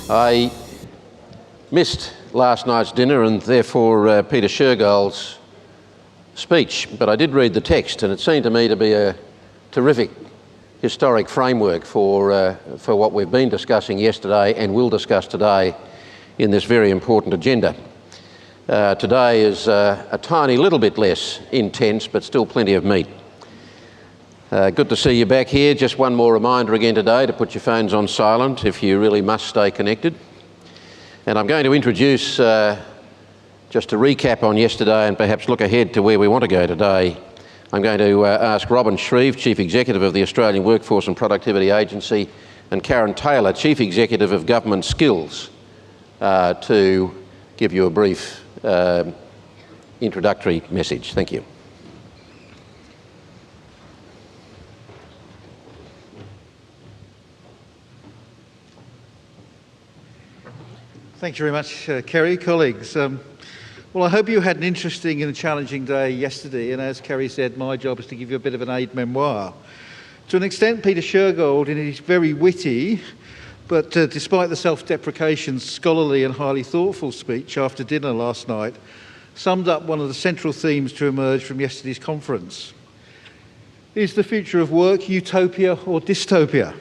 I missed last night's dinner and therefore Peter Shergold's speech, but I did read the text and it seemed to me to be a terrific historic framework for what we've been discussing yesterday and will discuss today in this very important agenda. Today is a tiny little bit less intense, but still plenty of meat. Good to see you back here. Just one more reminder again today to put your phones on silent if you really must stay connected. And I'm going to introduce, just to recap on yesterday and perhaps look ahead to where we want to go today, I'm going to ask Robin Shreeve, Chief Executive of the Australian Workforce and Productivity Agency, and Karen Taylor, Chief Executive of Government Skills, to give you a brief introductory message. Thank you. Thank you very much, Kerry. Colleagues, well, I hope you had an interesting and challenging day yesterday, and as Kerry said, my job is to give you a bit of an aide-memoire. To an extent, Peter Shergold, in his very witty, but despite the self-deprecation, scholarly and highly thoughtful speech after dinner last night, summed up one of the central themes to emerge from yesterday's conference. Is the future of work utopia or dystopia?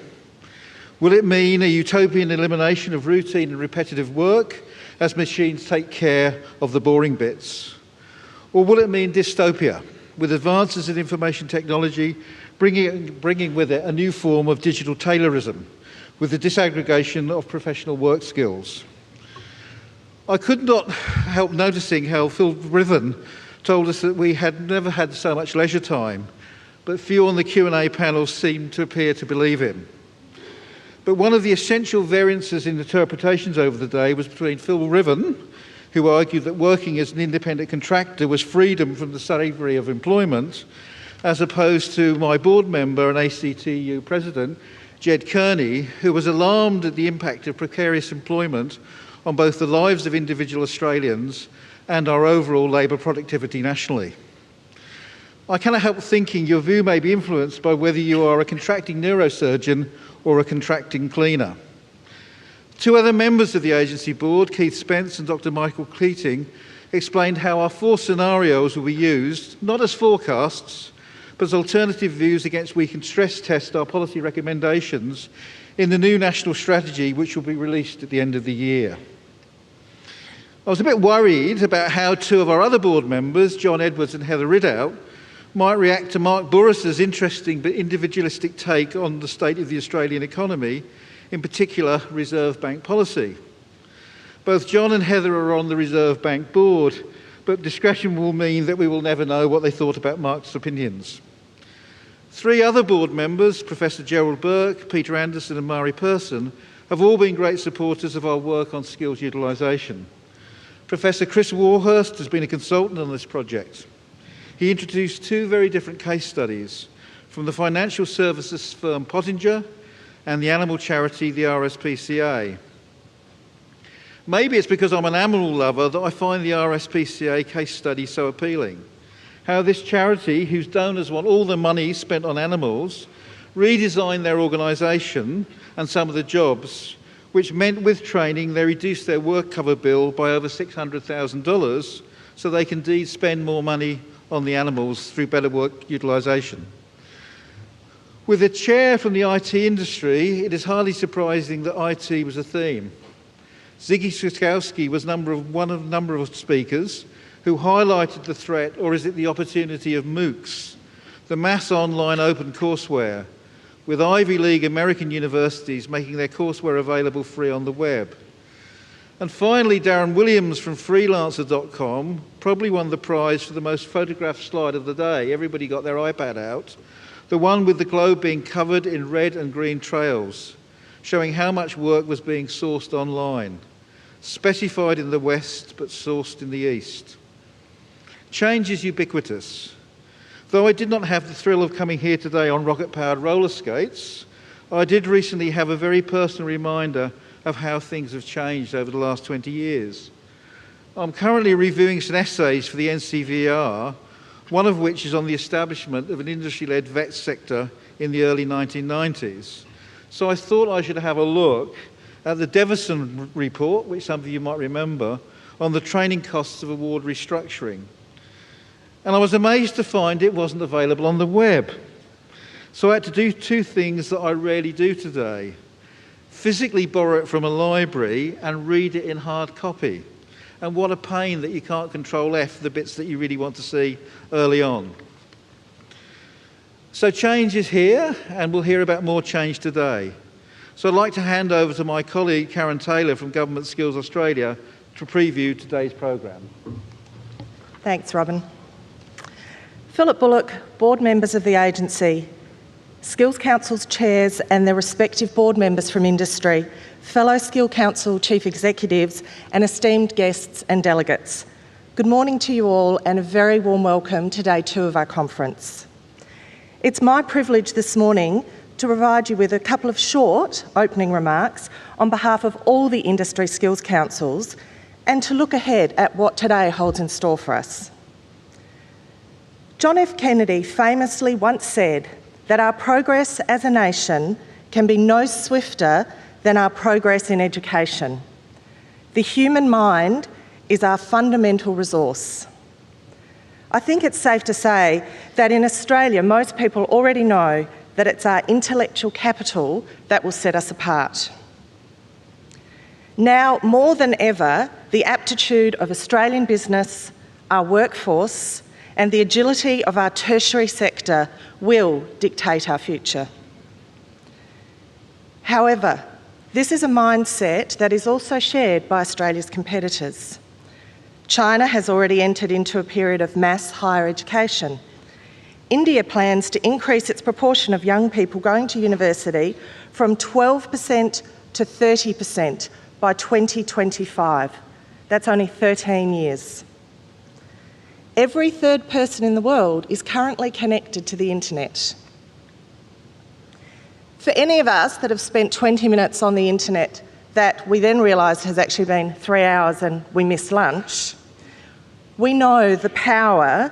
Will it mean a utopian elimination of routine and repetitive work as machines take care of the boring bits? Or will it mean dystopia, with advances in information technology bringing with it a new form of digital Taylorism, with the disaggregation of professional work skills? I could not help noticing how Phil Riven told us that we had never had so much leisure time, but few on the Q&A panel seemed to appear to believe him. But one of the essential variances in interpretations over the day was between Phil Riven, who argued that working as an independent contractor was freedom from the slavery of employment, as opposed to my board member and ACTU president, Jed Kearney, who was alarmed at the impact of precarious employment on both the lives of individual Australians and our overall labour productivity nationally. I cannot help thinking your view may be influenced by whether you are a contracting neurosurgeon or a contracting cleaner. Two other members of the agency board, Keith Spence and Dr. Michael Keating, explained how our four scenarios will be used, not as forecasts, but as alternative views against which we can stress test our policy recommendations in the new national strategy, which will be released at the end of the year. I was a bit worried about how two of our other board members, John Edwards and Heather Ridout, might react to Mark Burris's interesting but individualistic take on the state of the Australian economy, in particular Reserve Bank policy. Both John and Heather are on the Reserve Bank board, but discretion will mean that we will never know what they thought about Mark's opinions. Three other board members, Professor Gerald Burke, Peter Anderson and Mari Persson, have all been great supporters of our work on skills utilisation. Professor Chris Warhurst has been a consultant on this project. He introduced two very different case studies from the financial services firm Pottinger and the animal charity, the RSPCA. Maybe it's because I'm an animal lover that I find the RSPCA case study so appealing. How this charity, whose donors want all the money spent on animals, redesigned their organisation and some of the jobs, which meant with training they reduced their work cover bill by over $600,000 so they can indeed spend more money on the animals through better work utilisation. With a chair from the IT industry, it is hardly surprising that IT was a theme. Ziggy Switkowski was one of a number of speakers who highlighted the threat, or is it the opportunity, of MOOCs, the mass online open courseware, with Ivy League American universities making their courseware available free on the web. And finally, Darren Williams from freelancer.com probably won the prize for the most photographed slide of the day. Everybody got their iPad out. The one with the globe being covered in red and green trails, showing how much work was being sourced online, specified in the West but sourced in the East. Change is ubiquitous. Though I did not have the thrill of coming here today on rocket-powered roller skates, I did recently have a very personal reminder of how things have changed over the last 20 years. I'm currently reviewing some essays for the NCVR, one of which is on the establishment of an industry-led vet sector in the early 1990s. So I thought I should have a look the Devison report, which some of you might remember, on the training costs of award restructuring. And I was amazed to find it wasn't available on the web. So I had to do two things that I rarely do today. Physically borrow it from a library and read it in hard copy. And what a pain that you can't Control F the bits that you really want to see early on. So change is here, and we'll hear about more change today. So I'd like to hand over to my colleague Karen Taylor from Government Skills Australia to preview today's programme. Thanks, Robin. Philip Bullock, board members of the agency, Skills Council's chairs and their respective board members from industry, fellow Skills Council chief executives and esteemed guests and delegates. Good morning to you all and a very warm welcome to day 2 of our conference. It's my privilege this morning to provide you with a couple of short opening remarks on behalf of all the industry skills councils and to look ahead at what today holds in store for us. John F. Kennedy famously once said that our progress as a nation can be no swifter than our progress in education. The human mind is our fundamental resource. I think it's safe to say that in Australia, most people already know that it's our intellectual capital that will set us apart. Now, more than ever, the aptitude of Australian business, our workforce, and the agility of our tertiary sector will dictate our future. However, this is a mindset that is also shared by Australia's competitors. China has already entered into a period of mass higher education. India plans to increase its proportion of young people going to university from 12% to 30% by 2025. That's only 13 years. Every third person in the world is currently connected to the internet. For any of us that have spent 20 minutes on the internet that we then realise has actually been 3 hours and we missed lunch, we know the power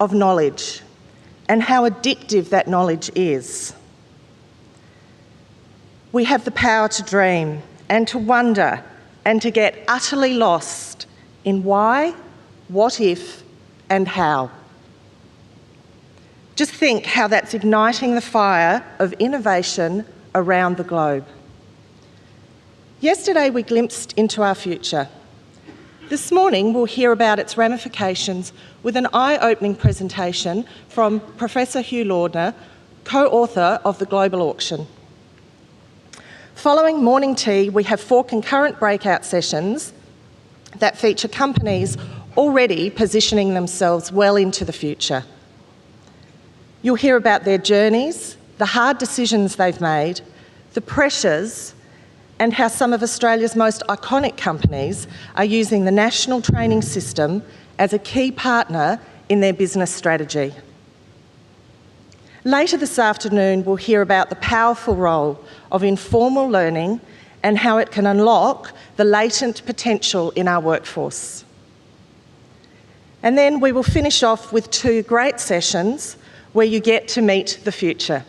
of knowledge and how addictive that knowledge is. We have the power to dream and to wonder and to get utterly lost in why, what if, and how. Just think how that's igniting the fire of innovation around the globe. Yesterday we glimpsed into our future. This morning we'll hear about its ramifications with an eye-opening presentation from Professor Hugh Laudner, co-author of the Global Auction. Following morning tea, we have 4 concurrent breakout sessions that feature companies already positioning themselves well into the future. You'll hear about their journeys, the hard decisions they've made, the pressures, and how some of Australia's most iconic companies are using the national training system as a key partner in their business strategy. Later this afternoon, we'll hear about the powerful role of informal learning and how it can unlock the latent potential in our workforce. And then we will finish off with 2 great sessions where you get to meet the future.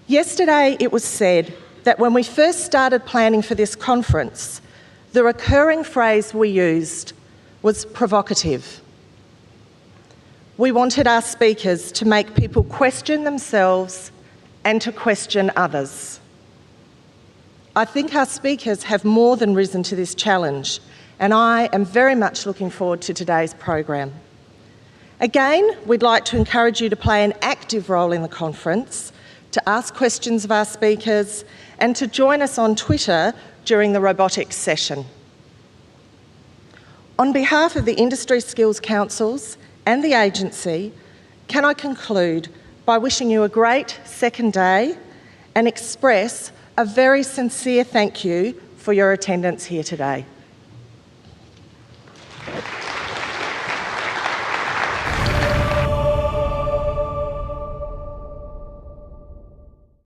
Yesterday it was said that when we first started planning for this conference, the recurring phrase we used was provocative. We wanted our speakers to make people question themselves and to question others. I think our speakers have more than risen to this challenge, and I am very much looking forward to today's program. Again, we'd like to encourage you to play an active role in the conference, to ask questions of our speakers, and to join us on Twitter during the robotics session. On behalf of the Industry Skills Councils and the agency, can I conclude by wishing you a great second day and express a very sincere thank you for your attendance here today.